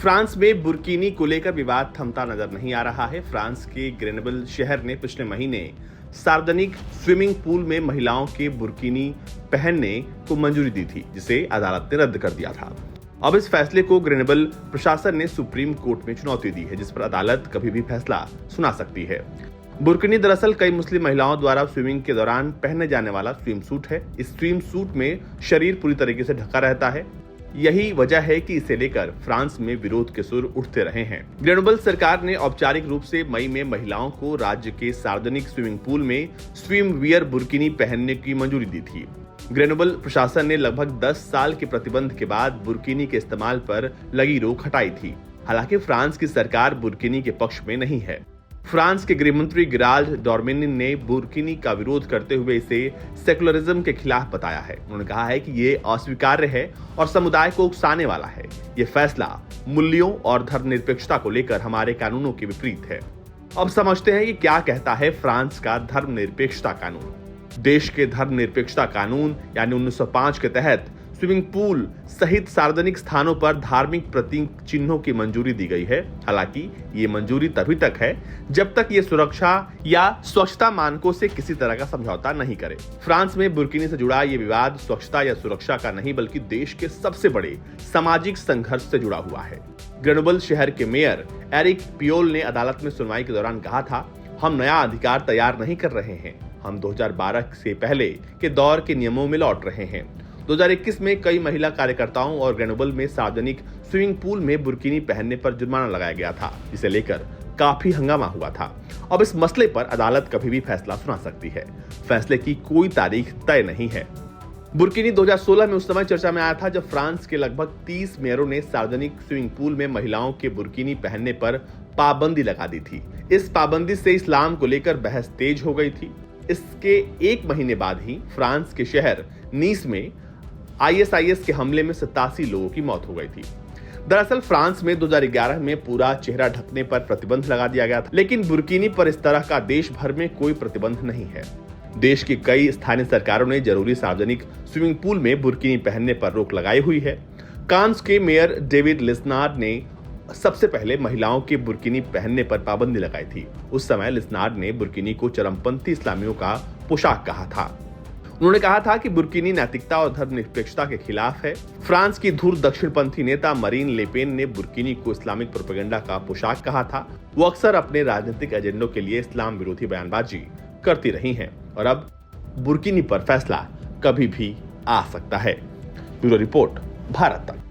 France में burkini को लेकर विवाद थमता नजर नहीं आ रहा है। फ्रांस के ग्रेनेबल शहर ने पिछले महीने सार्वजनिक स्विमिंग पूल में महिलाओं के बुर्किनी पहनने को मंजूरी दी थी, जिसे अदालत ने रद्द कर दिया था। अब इस फैसले को ग्रेनेबल प्रशासन ने सुप्रीम कोर्ट में चुनौती दी है, जिस पर अदालत कभी भी फैसला सुना सकती है। बुर्किनी दरअसल कई मुस्लिम महिलाओं द्वारा स्विमिंग के दौरान पहने जाने वाला स्विम सूट है। इस स्विम सूट में शरीर पूरी तरीके से ढका रहता है। यही वजह है कि इसे लेकर फ्रांस में विरोध के सुर उठते रहे हैं। ग्रेनेबल सरकार ने औपचारिक रूप से मई में महिलाओं को राज्य के सार्वजनिक स्विमिंग पूल में स्विम वियर बुर्किनी पहनने की मंजूरी दी थी। ग्रेनेबल प्रशासन ने लगभग 10 साल के प्रतिबंध के बाद बुर्किनी के इस्तेमाल पर लगी रोक हटाई थी। हालांकि फ्रांस की सरकार बुर्किनी के पक्ष में नहीं है। फ्रांस के गृह मंत्री गिराल्ड डॉर्मेनिन ने बुर्किनी का विरोध करते हुए इसे सेकुलरिज्म के खिलाफ बताया है। उन्होंने कहा है कि ये अस्वीकार्य है और समुदाय को उकसाने वाला है। ये फैसला मूल्यों और धर्मनिरपेक्षता को लेकर हमारे कानूनों के विपरीत है। अब समझते हैं कि क्या कहता है फ्रांस का धर्मनिरपेक्षता कानून। देश के धर्मनिरपेक्षता कानून यानी 1905 के तहत स्विमिंग पूल सहित सार्वजनिक स्थानों पर धार्मिक प्रतीक चिन्हों की मंजूरी दी गई है। हालांकि ये मंजूरी तभी तक है जब तक ये सुरक्षा या स्वच्छता मानकों से किसी तरह का समझौता नहीं करे। फ्रांस में बुर्किनी से जुड़ा ये विवाद स्वच्छता या सुरक्षा का नहीं, बल्कि देश के सबसे बड़े सामाजिक संघर्ष से जुड़ा हुआ है। ग्रेनेबल शहर के मेयर एरिक पियोल ने अदालत में सुनवाई के दौरान कहा था, हम नया अधिकार तैयार नहीं कर रहे हैं, हम 2012 से पहले के दौर के नियमों में लौट रहे हैं। 2021 में कई महिला कार्यकर्ताओं और ग्रेनेबल में सार्वजनिक स्विमिंग पूल में बुर्किनी पहनने पर जुर्माना लगाया गया था, जिसे लेकर काफी हंगामा हुआ था। अब इस मसले पर अदालत कभी भी फैसला सुना सकती है। फैसले की कोई तारीख तय नहीं है। बुर्किनी 2016 में उस समय चर्चा में आया था जब फ्रांस के लगभग 30 मेयरों ने सार्वजनिक स्विमिंग पूल में महिलाओं के बुर्किनी पहनने पर पाबंदी लगा दी थी। इस पाबंदी से इस्लाम को लेकर बहस तेज हो गई थी। इसके एक महीने बाद ही फ्रांस के शहर नीस में ISIS के हमले में 87 लोगों की मौत हो गई थी। दरअसल फ्रांस में 2011 में पूरा चेहरा ढकने पर प्रतिबंध लगा दिया गया था, लेकिन बुर्किनी पर इस तरह का देश भर में कोई प्रतिबंध नहीं है। देश की कई स्थानीय सरकारों ने जरूरी सार्वजनिक स्विमिंग पूल में बुर्किनी पहनने पर रोक लगाई हुई है। कांस के मेयर डेविड लिस्नार्ड ने सबसे पहले महिलाओं के बुर्किनी पहनने पर पाबंदी लगाई थी। उस समय लिस्नार्ड ने बुर्किनी को चरमपंथी इस्लामियों का पोशाक कहा था। उन्होंने कहा था कि बुर्किनी नैतिकता और धर्मनिरपेक्षता के खिलाफ है। फ्रांस की धुर दक्षिणपंथी नेता मरीन लेपेन ने बुर्किनी को इस्लामिक प्रोपेगेंडा का पोशाक कहा था। वो अक्सर अपने राजनीतिक एजेंडों के लिए इस्लाम विरोधी बयानबाजी करती रही हैं और अब बुर्किनी पर फैसला कभी भी आ सकता है। ब्यूरो रिपोर्ट, भारत तक।